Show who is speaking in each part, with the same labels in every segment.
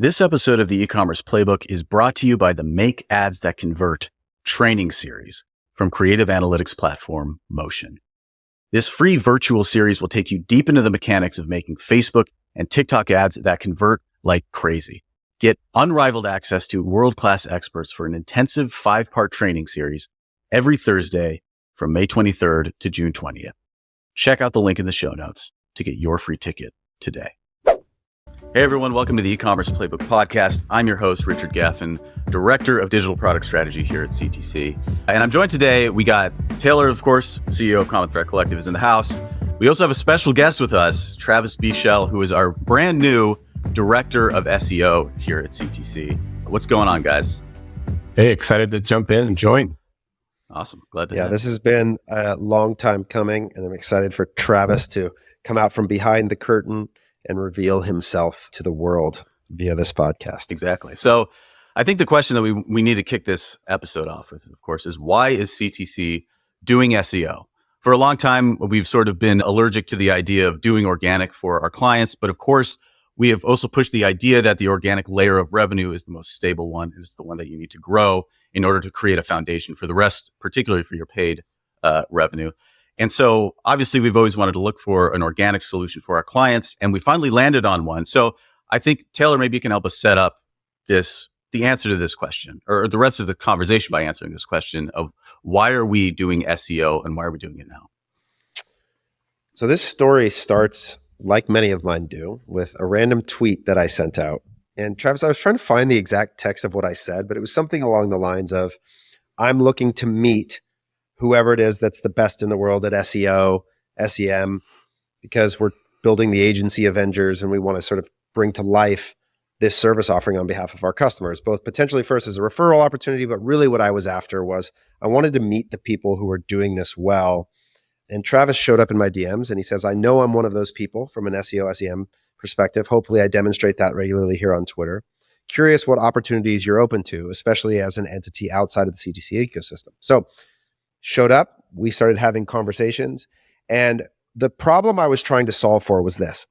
Speaker 1: This episode of the eCommerce Playbook is brought to you by the Make Ads That Convert training series from creative analytics platform Motion. This free virtual series will take you deep into the mechanics of making Facebook and TikTok ads that convert like crazy. Get unrivaled access to world-class experts for an intensive 5-part training series every Thursday from May 23rd to June 20th. Check out the link in the show notes to get your free ticket today. Hey everyone, welcome to the eCommerce Playbook Podcast. I'm your host, Richard Gaffin, Director of Digital Product Strategy here at CTC. And I'm joined today, we got Taylor, of course, CEO of Common Thread Collective is in the house. We also have a special guest with us, Travis Biechele, who is our brand new Director of SEO here at CTC. What's going on, guys?
Speaker 2: Hey, excited to jump in and join.
Speaker 1: Awesome. Glad to
Speaker 3: have. This has been a long time coming, and I'm excited for Travis to come out from behind the curtain and reveal himself to the world via this podcast.
Speaker 1: Exactly. So I think the question that we need to kick this episode off with, of course, is why is CTC doing SEO? For a long time, we've sort of been allergic to the idea of doing organic for our clients. But of course, we have also pushed the idea that the organic layer of revenue is the most stable one. And it's the one that you need to grow in order to create a foundation for the rest, particularly for your paid revenue. And so obviously we've always wanted to look for an organic solution for our clients, and we finally landed on one. So I think, Taylor, maybe you can help us set up the answer to this question, or the rest of the conversation by answering this question of why are we doing SEO and why are we doing it now?
Speaker 3: So this story starts, like many of mine do, with a random tweet that I sent out. And Travis, I was trying to find the exact text of what I said, but it was something along the lines of, I'm looking to meet whoever it is that's the best in the world at SEO, SEM, because we're building the agency Avengers and we want to sort of bring to life this service offering on behalf of our customers, both potentially first as a referral opportunity, but really what I was after was I wanted to meet the people who are doing this well. And Travis showed up in my DMs and he says, I know I'm one of those people from an SEO, SEM perspective. Hopefully I demonstrate that regularly here on Twitter. Curious what opportunities you're open to, especially as an entity outside of the CTC ecosystem. So showed up, we started having conversations, and the problem I was trying to solve for was this.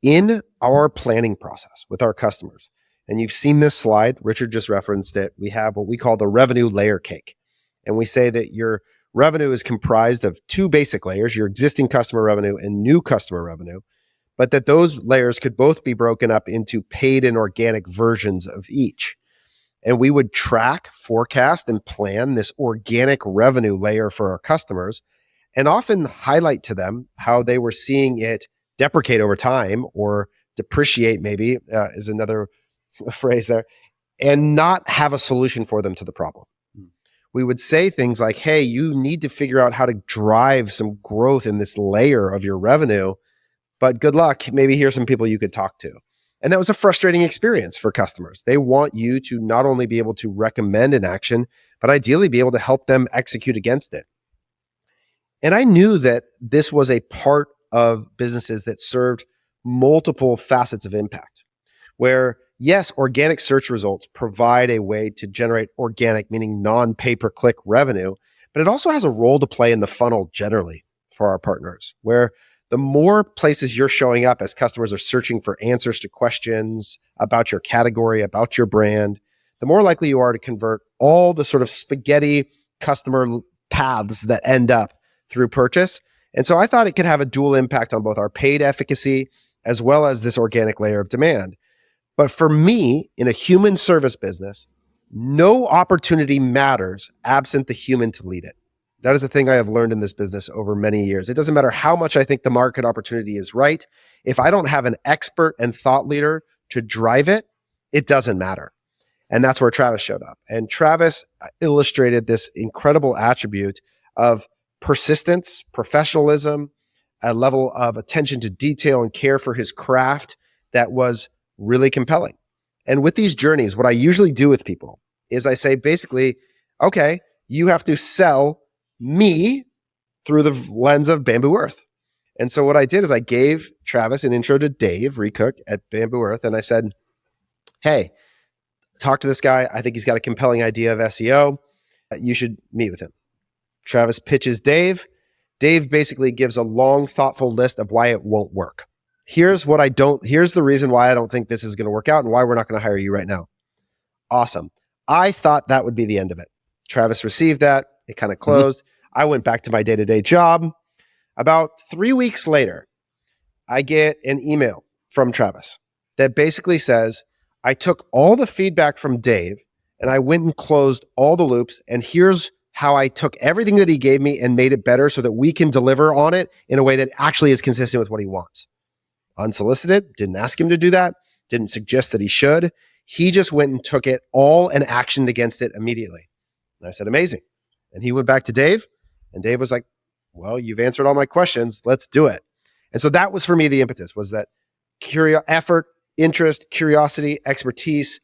Speaker 3: In our planning process with our customers, and you've seen this slide, Richard just referenced it, we have what we call the revenue layer cake. And we say that your revenue is comprised of two basic layers, your existing customer revenue and new customer revenue, but that those layers could both be broken up into paid and organic versions of each. And we would track, forecast, and plan this organic revenue layer for our customers and often highlight to them how they were seeing it deprecate over time or depreciate, maybe is another phrase there, and not have a solution for them to the problem. We would say things like, hey, you need to figure out how to drive some growth in this layer of your revenue, but good luck. Maybe here's some people you could talk to. And that was a frustrating experience for customers. They want you to not only be able to recommend an action, but ideally be able to help them execute against it. And I knew that this was a part of businesses that served multiple facets of impact, where yes, organic search results provide a way to generate organic, meaning non-pay-per-click revenue, but it also has a role to play in the funnel generally for our partners, where the more places you're showing up as customers are searching for answers to questions about your category, about your brand, the more likely you are to convert all the sort of spaghetti customer paths that end up through purchase. And so I thought it could have a dual impact on both our paid efficacy as well as this organic layer of demand. But for me, in a human service business, no opportunity matters absent the human to lead it. That is a thing I have learned in this business over many years. It doesn't matter how much I think the market opportunity is right. If I don't have an expert and thought leader to drive it, it doesn't matter. And that's where Travis showed up. And Travis illustrated this incredible attribute of persistence, professionalism, a level of attention to detail and care for his craft that was really compelling. And with these journeys, what I usually do with people is I say basically, okay, you have to sell me through the lens of Bamboo Earth. And so what I did is I gave Travis an intro to Dave Recook at Bamboo Earth. And I said, hey, talk to this guy. I think he's got a compelling idea of SEO. You should meet with him. Travis pitches Dave. Dave basically gives a long, thoughtful list of why it won't work. Here's the reason why I don't think this is going to work out and why we're not going to hire you right now. Awesome. I thought that would be the end of it. Travis received that. It kind of closed. I went back to my day-to-day job. About 3 weeks later, I get an email from Travis that basically says, I took all the feedback from Dave and I went and closed all the loops. And here's how I took everything that he gave me and made it better so that we can deliver on it in a way that actually is consistent with what he wants. Unsolicited, didn't ask him to do that, didn't suggest that he should. He just went and took it all and actioned against it immediately. And I said, amazing. And he went back to Dave, and Dave was like, well, you've answered all my questions. Let's do it. And so that was for me the impetus, was that effort, interest, curiosity, expertise,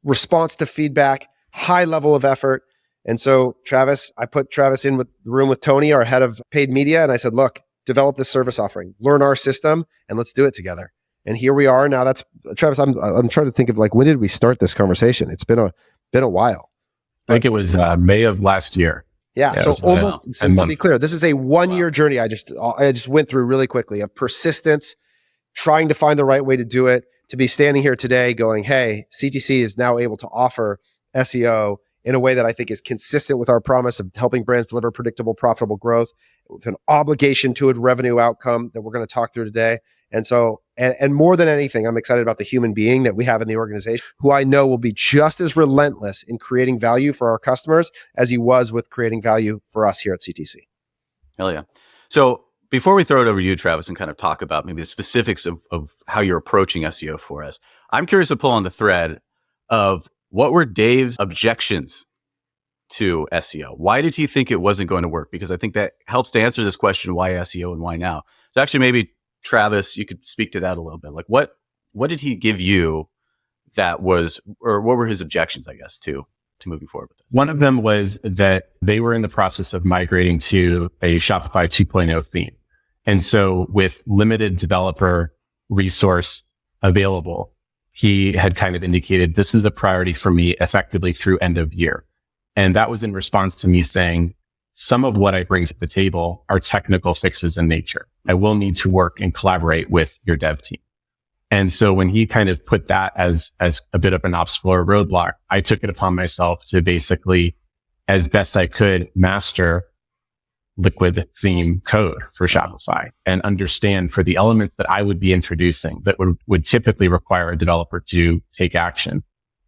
Speaker 3: response to feedback, high level of effort. And so I put Travis in the room with Tony, our head of paid media. And I said, look, develop this service offering, learn our system, and let's do it together. And here we are now. That's Travis. I'm trying to think of when did we start this conversation? It's been a while.
Speaker 2: I think it was May of last year.
Speaker 3: Yeah. So almost, to be clear, this is a 1 year journey. I just went through really quickly of persistence, trying to find the right way to do it, to be standing here today going, hey, CTC is now able to offer SEO in a way that I think is consistent with our promise of helping brands deliver predictable, profitable growth with an obligation to a revenue outcome that we're going to talk through today. And so, and more than anything, I'm excited about the human being that we have in the organization, who I know will be just as relentless in creating value for our customers as he was with creating value for us here at CTC.
Speaker 1: Hell yeah. So before we throw it over to you, Travis, and kind of talk about maybe the specifics of how you're approaching SEO for us, I'm curious to pull on the thread of what were Dave's objections to SEO? Why did he think it wasn't going to work? Because I think that helps to answer this question, why SEO and why now? So actually, maybe Travis, you could speak to that a little bit. Like what did he give you that was, or what were his objections, I guess, to moving forward with it?
Speaker 2: One of them was that they were in the process of migrating to a Shopify 2.0 theme. And so with limited developer resource available, he had kind of indicated this is a priority for me effectively through end of year. And that was in response to me saying, some of what I bring to the table are technical fixes in nature. I will need to work and collaborate with your dev team. And so when he kind of put that as a bit of an obstacle or roadblock, I took it upon myself to basically, as best I could, master liquid theme code for Shopify and understand for the elements that I would be introducing that would typically require a developer to take action.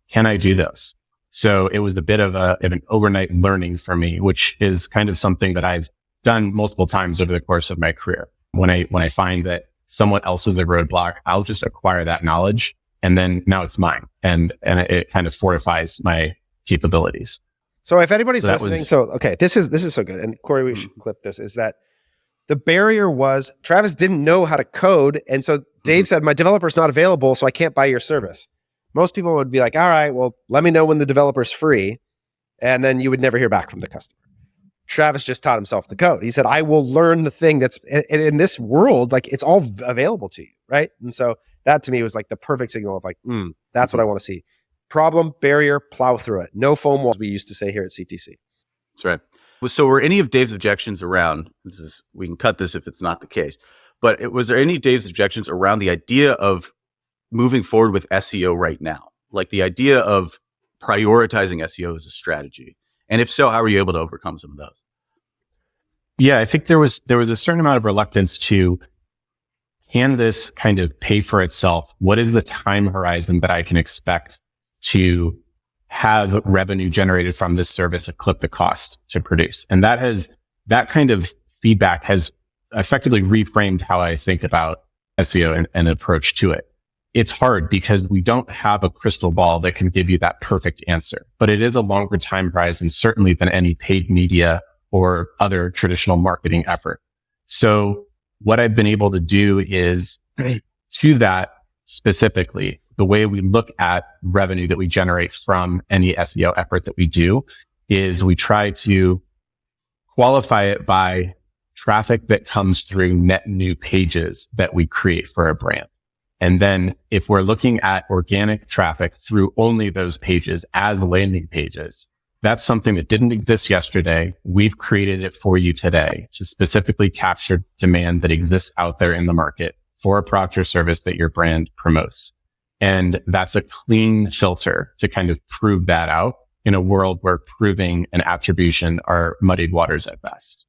Speaker 2: Can I do those? So it was a bit of an overnight learning for me, which is kind of something that I've done multiple times over the course of my career. When I find that someone else is a roadblock, I'll just acquire that knowledge, and then now it's mine, and it kind of fortifies my capabilities.
Speaker 3: So if anybody's listening, this is so good. And Corey, we should clip this, is that the barrier was Travis didn't know how to code. And so Dave said, my developer's not available, so I can't buy your service. Most people would be like, all right, well, let me know when the developer's free. And then you would never hear back from the customer. Travis just taught himself the code. He said, I will learn the thing that's in this world, like it's all available to you. Right. And so that to me was like the perfect signal of like, that's what I want to see. Problem, barrier, plow through it. No foam walls, we used to say here at CTC.
Speaker 1: That's right. So were any of Dave's objections around, we can cut this if it's not the case, but was there any of Dave's objections around the idea of moving forward with SEO right now? Like the idea of prioritizing SEO as a strategy? And if so, how were you able to overcome some of those?
Speaker 2: Yeah, I think there was a certain amount of reluctance to, can this kind of pay for itself? What is the time horizon that I can expect to have revenue generated from this service and clip the cost to produce? And that kind of feedback has effectively reframed how I think about SEO and approach to it. It's hard because we don't have a crystal ball that can give you that perfect answer, but it is a longer time horizon, certainly than any paid media or other traditional marketing effort. So what I've been able to do is, to that specifically, the way we look at revenue that we generate from any SEO effort that we do is we try to qualify it by traffic that comes through net new pages that we create for a brand. And then if we're looking at organic traffic through only those pages as landing pages, that's something that didn't exist yesterday. We've created it for you today to specifically capture demand that exists out there in the market for a product or service that your brand promotes. And that's a clean filter to kind of prove that out in a world where proving and attribution are muddied waters at best.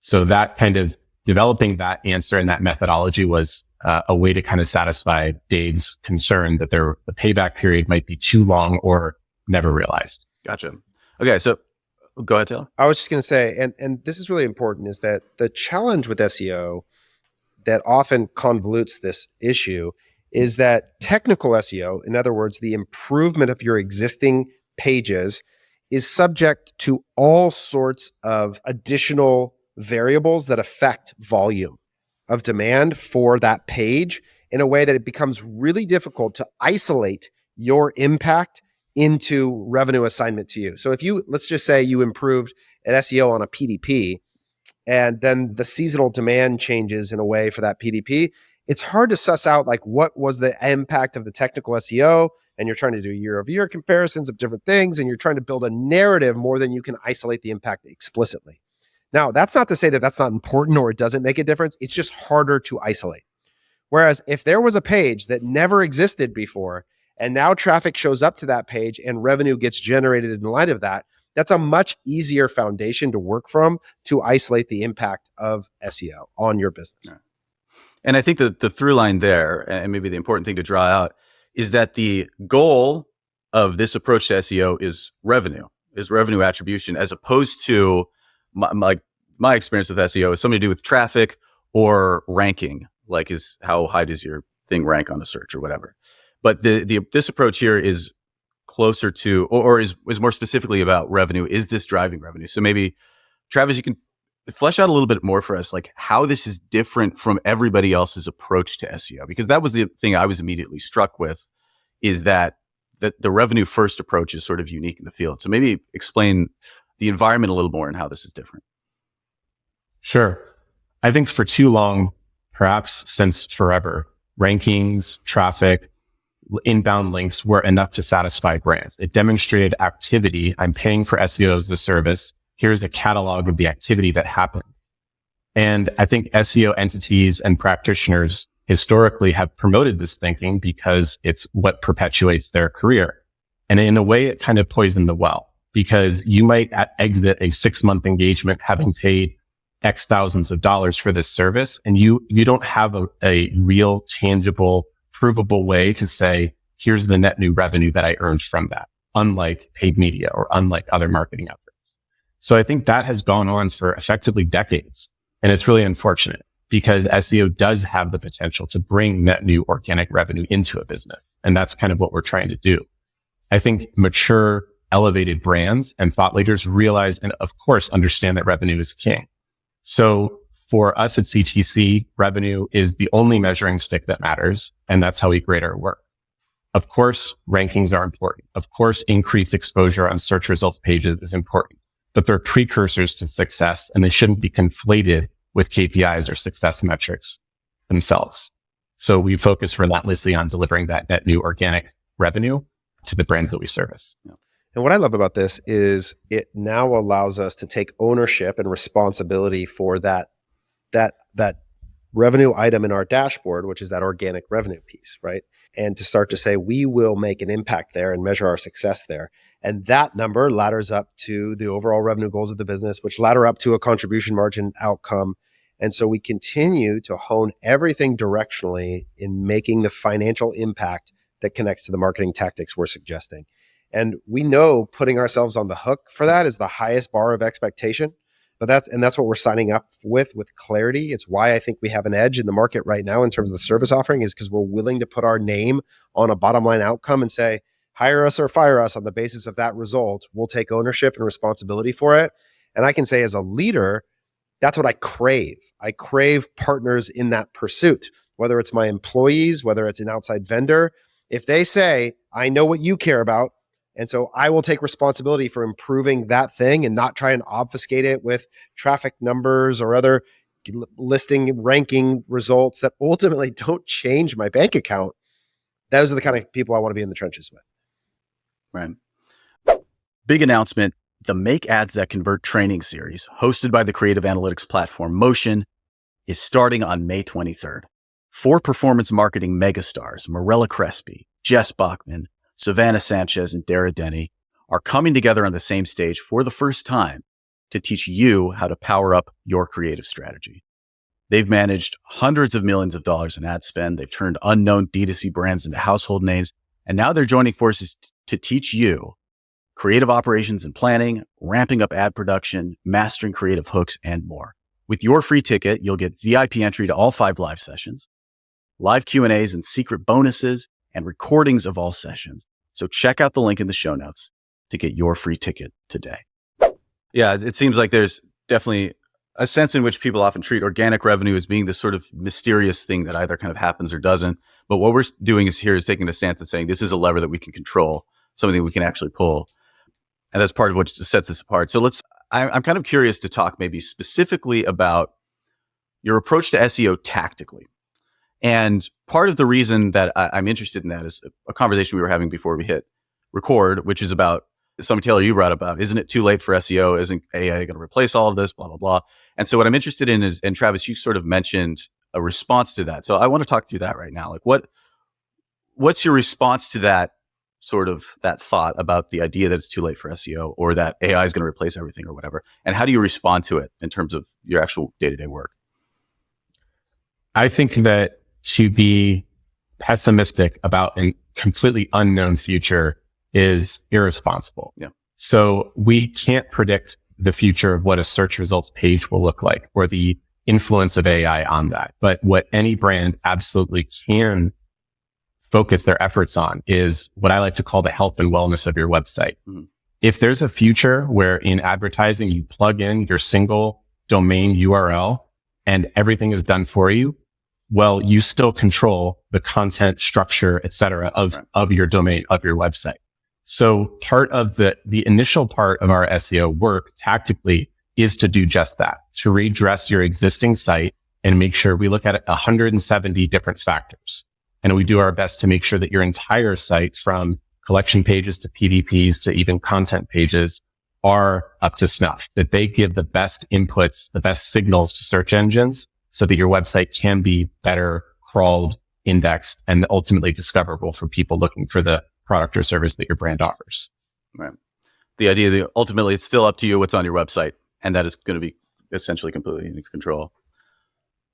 Speaker 2: So that kind of developing that answer and that methodology was a way to kind of satisfy Dave's concern that the payback period might be too long or never realized.
Speaker 1: Gotcha. Okay, so go ahead, Taylor.
Speaker 3: I was just going to say, and this is really important, is that the challenge with SEO that often convolutes this issue is that technical SEO, in other words, the improvement of your existing pages, is subject to all sorts of additional variables that affect volume of demand for that page in a way that it becomes really difficult to isolate your impact into revenue assignment to you. So if let's just say you improved an SEO on a PDP, and then the seasonal demand changes in a way for that PDP, it's hard to suss out like what was the impact of the technical SEO, and you're trying to do year-over-year comparisons of different things, and you're trying to build a narrative more than you can isolate the impact explicitly. Now, that's not to say that that's not important or it doesn't make a difference. It's just harder to isolate. Whereas if there was a page that never existed before, and now traffic shows up to that page and revenue gets generated in light of that, that's a much easier foundation to work from to isolate the impact of SEO on your business.
Speaker 1: Yeah. And I think that the through line there, and maybe the important thing to draw out, is that the goal of this approach to SEO is revenue attribution, as opposed to my experience with SEO is something to do with traffic or ranking, like is how high does your thing rank on a search or whatever. But this approach here is closer to, or is more specifically about revenue. Is this driving revenue? So maybe, Travis, you can flesh out a little bit more for us, like how this is different from everybody else's approach to SEO, because that was the thing I was immediately struck with, is that the revenue first approach is sort of unique in the field. So maybe explain the environment a little more and how this is different.
Speaker 2: Sure. I think for too long, perhaps since forever, rankings, traffic, inbound links were enough to satisfy brands. It demonstrated activity. I'm paying for SEO as a service. Here's a catalog of the activity that happened. And I think SEO entities and practitioners historically have promoted this thinking because it's what perpetuates their career. And in a way, it kind of poisoned the well, because you might exit a 6-month engagement having paid X thousands of dollars for this service, and you don't have a real, tangible, provable way to say, here's the net new revenue that I earned from that, unlike paid media or unlike other marketing efforts. So I think that has gone on for effectively decades. And it's really unfortunate, because SEO does have the potential to bring net new organic revenue into a business. And that's kind of what we're trying to do. I think mature, elevated brands and thought leaders realize and, of course, understand that revenue is king. So for us at CTC, revenue is the only measuring stick that matters, and that's how we grade our work. Of course, rankings are important. Of course, increased exposure on search results pages is important, but they're precursors to success, and they shouldn't be conflated with KPIs or success metrics themselves. So we focus relentlessly on delivering that net new organic revenue to the brands that we service.
Speaker 1: Yeah.
Speaker 3: And what I love about this is it now allows us to take ownership and responsibility for that revenue item in our dashboard, which is that organic revenue piece, right? And to start to say, we will make an impact there and measure our success there. And that number ladders up to the overall revenue goals of the business, which ladder up to a contribution margin outcome. And so we continue to hone everything directionally in making the financial impact that connects to the marketing tactics we're suggesting. And we know putting ourselves on the hook for that is the highest bar of expectation. But that's what we're signing up with clarity. It's why I think we have an edge in the market right now in terms of the service offering, is because we're willing to put our name on a bottom line outcome and say, hire us or fire us on the basis of that result. We'll take ownership and responsibility for it. And I can say as a leader, that's what I crave. I crave partners in that pursuit, whether it's my employees, whether it's an outside vendor. If they say, I know what you care about, and so I will take responsibility for improving that thing and not try and obfuscate it with traffic numbers or other listing ranking results that ultimately don't change my bank account. Those are the kind of people I want to be in the trenches with.
Speaker 1: Right. Big announcement. The Make Ads That Convert training series, hosted by the creative analytics platform Motion, is starting on May 23rd. 4 performance marketing megastars, Morella Crespi, Jess Bachman, Savannah Sanchez, and Dara Denny, are coming together on the same stage for the first time to teach you how to power up your creative strategy. They've managed hundreds of millions of dollars in ad spend. They've turned unknown D2C brands into household names. And now they're joining forces to teach you creative operations and planning, ramping up ad production, mastering creative hooks, and more. With your free ticket, you'll get VIP entry to all 5 live sessions, live Q&As and secret bonuses, and recordings of all sessions. So check out the link in the show notes to get your free ticket today. Yeah, it seems like there's definitely a sense in which people often treat organic revenue as being this sort of mysterious thing that either kind of happens or doesn't. But what we're doing is taking a stance and saying this is a lever that we can control, something we can actually pull. And that's part of what sets us apart. So I'm kind of curious to talk maybe specifically about your approach to SEO tactically. And part of the reason that I'm interested in that is a conversation we were having before we hit record, which is about something, Taylor, you brought about, isn't it too late for SEO? Isn't AI going to replace all of this? Blah, blah, blah. And so what I'm interested in is, and Travis, you sort of mentioned a response to that. So I want to talk through that right now. Like what's your response to that sort of that thought about the idea that it's too late for SEO or that AI is going to replace everything or whatever? And how do you respond to it in terms of your actual day-to-day work?
Speaker 2: I think that to be pessimistic about a completely unknown future is irresponsible.
Speaker 1: Yeah.
Speaker 2: So we can't predict the future of what a search results page will look like or the influence of AI on that. But what any brand absolutely can focus their efforts on is what I like to call the health and wellness of your website. Mm-hmm. If there's a future where in advertising, you plug in your single domain URL and everything is done for you, well, you still control the content structure, et cetera, of your domain, of your website. So part of the initial part of our SEO work tactically is to do just that, to redress your existing site and make sure we look at 170 different factors. And we do our best to make sure that your entire site, from collection pages to PDPs to even content pages, are up to snuff, that they give the best inputs, the best signals to search engines so that your website can be better crawled, indexed, and ultimately discoverable for people looking for the product or service that your brand offers.
Speaker 1: Right. The idea that ultimately it's still up to you what's on your website, and that is going to be essentially completely in control.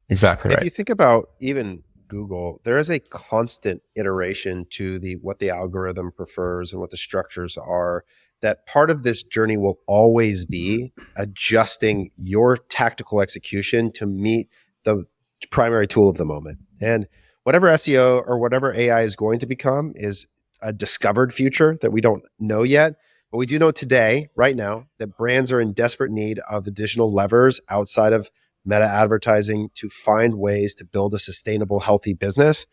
Speaker 2: Exactly right.
Speaker 3: If you think about even Google, there is a constant iteration to what the algorithm prefers and what the structures are. That part of this journey will always be adjusting your tactical execution to meet the primary tool of the moment. And whatever SEO or whatever AI is going to become is a discovered future that we don't know yet. But we do know today, right now, that brands are in desperate need of additional levers outside of meta advertising to find ways to build a sustainable, healthy business.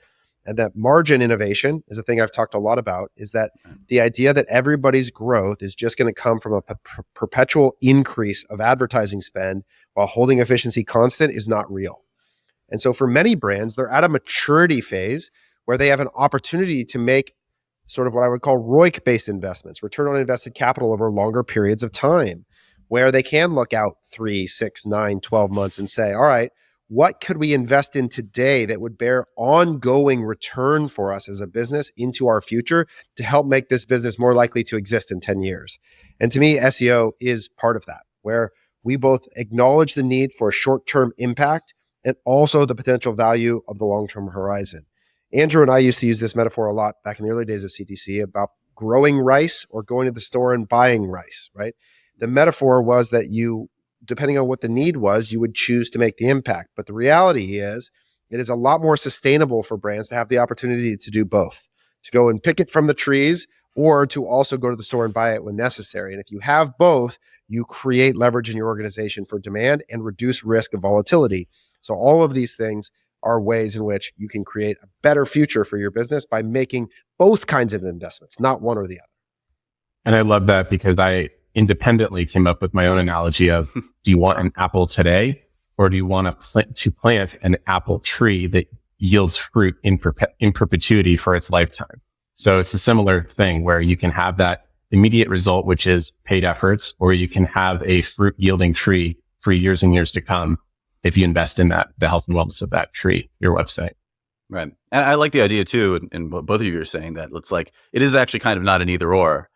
Speaker 3: And that margin innovation is a thing I've talked a lot about, is that the idea that everybody's growth is just going to come from a perpetual increase of advertising spend while holding efficiency constant is not real. And so for many brands, they're at a maturity phase where they have an opportunity to make sort of what I would call ROIC-based investments, return on invested capital over longer periods of time, where they can look out 3, 6, 9, 12 months and say, all right, what could we invest in today that would bear ongoing return for us as a business into our future to help make this business more likely to exist in 10 years? And to me, SEO is part of that, where we both acknowledge the need for short-term impact and also the potential value of the long-term horizon. Andrew and I used to use this metaphor a lot back in the early days of CTC about growing rice or going to the store and buying rice, right? The metaphor was that you, depending on what the need was, you would choose to make the impact. But the reality is, it is a lot more sustainable for brands to have the opportunity to do both, to go and pick it from the trees or to also go to the store and buy it when necessary. And if you have both, you create leverage in your organization for demand and reduce risk of volatility. So all of these things are ways in which you can create a better future for your business by making both kinds of investments, not one or the other.
Speaker 2: And I love that because I independently came up with my own analogy of, do you want an apple today, or do you want to plant an apple tree that yields fruit in perpetuity for its lifetime? So it's a similar thing where you can have that immediate result, which is paid efforts, or you can have a fruit yielding tree for years and years to come if you invest in that, the health and wellness of that tree, your website.
Speaker 1: Right. And I like the idea too, and what both of you are saying, that it's like, it is actually kind of not an either or.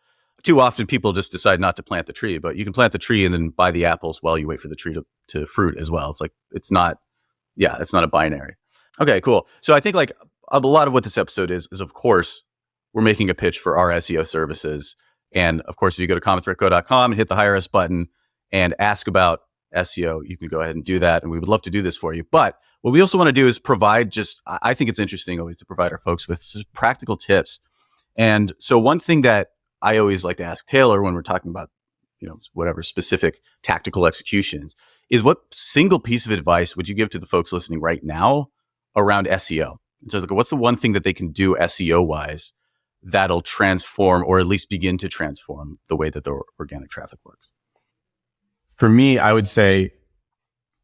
Speaker 1: Too often people just decide not to plant the tree, but you can plant the tree and then buy the apples while you wait for the tree to fruit as well. It's like, it's not a binary. Okay, cool. So I think like a lot of what this episode is of course, we're making a pitch for our SEO services. And of course, if you go to commonthreadco.com and hit the Hire Us button and ask about SEO, you can go ahead and do that. And we would love to do this for you. But what we also want to do is provide I think it's interesting always to provide our folks with practical tips. And so one thing that I always like to ask Taylor when we're talking about, whatever specific tactical executions is, what single piece of advice would you give to the folks listening right now around SEO? And so what's the one thing that they can do SEO wise that'll transform, or at least begin to transform, the way that their organic traffic works?
Speaker 2: For me, I would say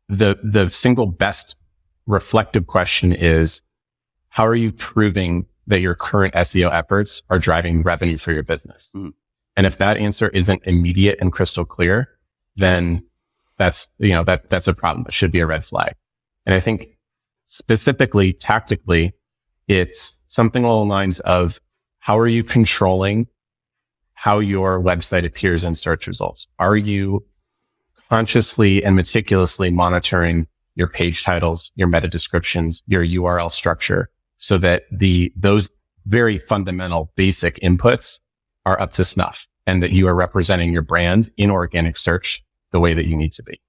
Speaker 2: the single best reflective question is, how are you proving that your current SEO efforts are driving revenue for your business? Mm-hmm. And if that answer isn't immediate and crystal clear, then that's a problem. It should be a red flag. And I think specifically, tactically, it's something along the lines of, how are you controlling how your website appears in search results? Are you consciously and meticulously monitoring your page titles, your meta descriptions, your URL structure, so that those very fundamental basic inputs are up to snuff, and that you are representing your brand in organic search the way that you need to be?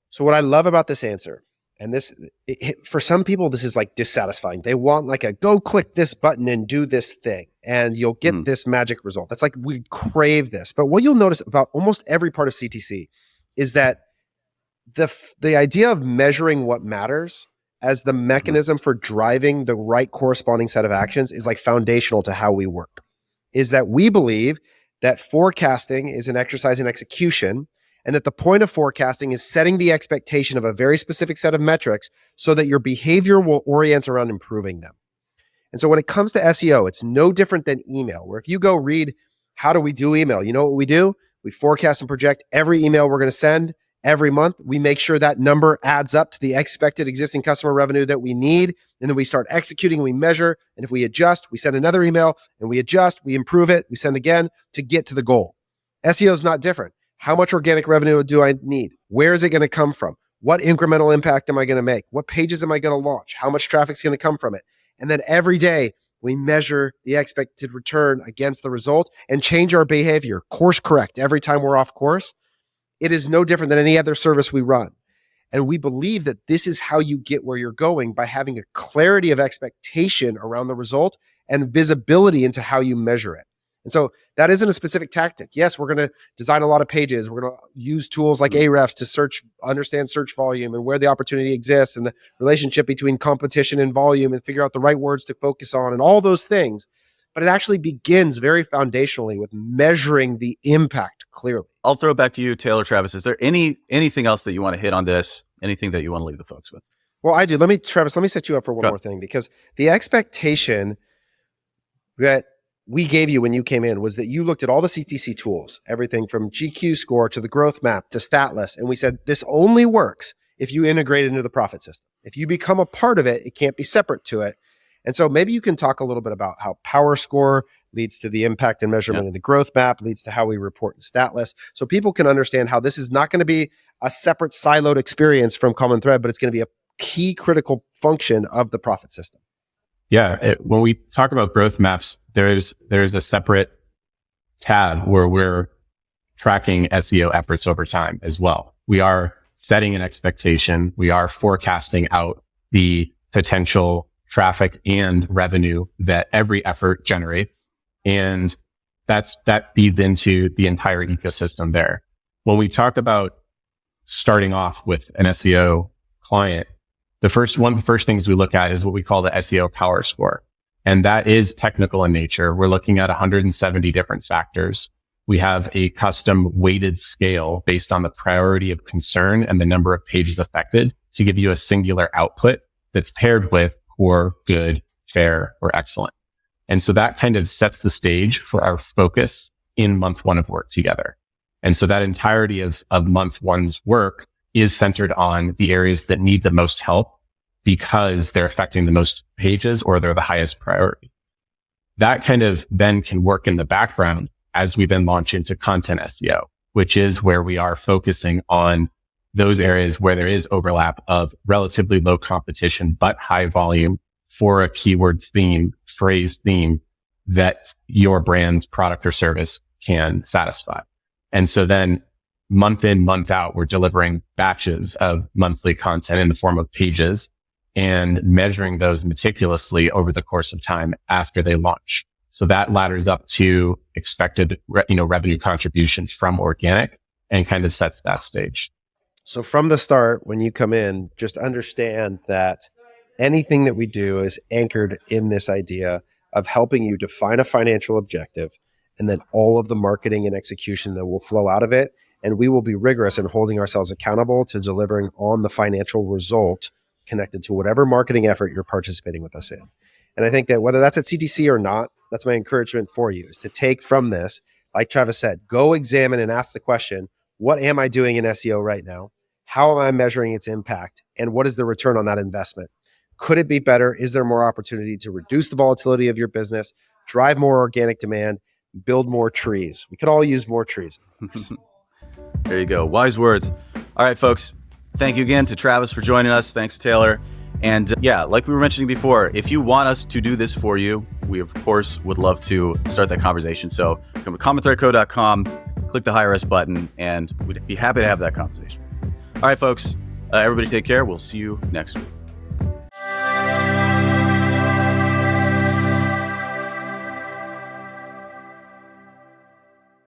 Speaker 3: So what I love about this answer, and for some people, this is like dissatisfying. They want like a go click this button and do this thing, and you'll get this magic result. That's like, we crave this. But what you'll notice about almost every part of CTC is that the idea of measuring what matters as the mechanism for driving the right corresponding set of actions is like foundational to how we work. Is that we believe that forecasting is an exercise in execution, and that the point of forecasting is setting the expectation of a very specific set of metrics so that your behavior will orient around improving them. And so when it comes to SEO, it's no different than email, where if you go read, how do we do email? You know what we do? We forecast and project every email we're going to send every month. We make sure that number adds up to the expected existing customer revenue that we need. And then we start executing, we measure. And if we adjust, we send another email, and we adjust, we improve it, we send again to get to the goal. SEO is not different. How much organic revenue do I need? Where is it going to come from? What incremental impact am I going to make? What pages am I going to launch? How much traffic is going to come from it? And then every day we measure the expected return against the result and change our behavior, course correct every time we're off course. It is no different than any other service we run. And we believe that this is how you get where you're going, by having a clarity of expectation around the result and visibility into how you measure it. And so that isn't a specific tactic. Yes, we're going to design a lot of pages. We're going to use tools like Ahrefs to understand search volume and where the opportunity exists, and the relationship between competition and volume, and figure out the right words to focus on, and all those things. But it actually begins very foundationally with measuring the impact clearly.
Speaker 1: I'll throw it back to you, Taylor, Travis. Is there anything else that you want to hit on this? Anything that you want to leave the folks with?
Speaker 3: Well, I do. Travis, let me set you up for one more thing, because the expectation that we gave you when you came in was that you looked at all the CTC tools, everything from GQ score to the growth map to Statless. And we said, this only works if you integrate it into the profit system. If you become a part of it, it can't be separate to it. And so maybe you can talk a little bit about how Power Score leads to the impact and measurement in the growth map, leads to how we report in Statless, so people can understand how this is not going to be a separate siloed experience from Common Thread, but it's going to be a key critical function of the profit system.
Speaker 2: Yeah. When we talk about growth maps, there's a separate tab where we're tracking SEO efforts over time as well. We are setting an expectation. We are forecasting out the potential traffic and revenue that every effort generates. And that feeds into the entire ecosystem there. When we talk about starting off with an SEO client, one of the first things we look at is what we call the SEO Power Score. And that is technical in nature. We're looking at 170 different factors. We have a custom weighted scale based on the priority of concern and the number of pages affected to give you a singular output that's paired with poor, good, fair, or excellent. And so that kind of sets the stage for our focus in month one of work together. And so that entirety of month one's work is centered on the areas that need the most help because they're affecting the most pages or they're the highest priority. That kind of then can work in the background as we then launch into content SEO, which is where we are focusing on those areas where there is overlap of relatively low competition, but high volume for a keyword theme, phrase theme that your brand's product or service can satisfy. And so then month in, month out, we're delivering batches of monthly content in the form of pages and measuring those meticulously over the course of time after they launch. So that ladders up to expected, revenue contributions from organic and kind of sets that stage.
Speaker 3: So from the start, when you come in, just understand that anything that we do is anchored in this idea of helping you define a financial objective, and then all of the marketing and execution that will flow out of it. And we will be rigorous in holding ourselves accountable to delivering on the financial result connected to whatever marketing effort you're participating with us in. And I think that whether that's at CTC or not, that's my encouragement for you, is to take from this, like Travis said, go examine and ask the question, what am I doing in SEO right now? How am I measuring its impact? And what is the return on that investment? Could it be better? Is there more opportunity to reduce the volatility of your business, drive more organic demand, build more trees? We could all use more trees.
Speaker 1: There you go. Wise words. All right, folks. Thank you again to Travis for joining us. Thanks, Taylor. And like we were mentioning before, if you want us to do this for you, we of course would love to start that conversation. So come to commonthreadco.com, click the Hire Us button, and we'd be happy to have that conversation. All right, folks. Everybody take care. We'll see you next week.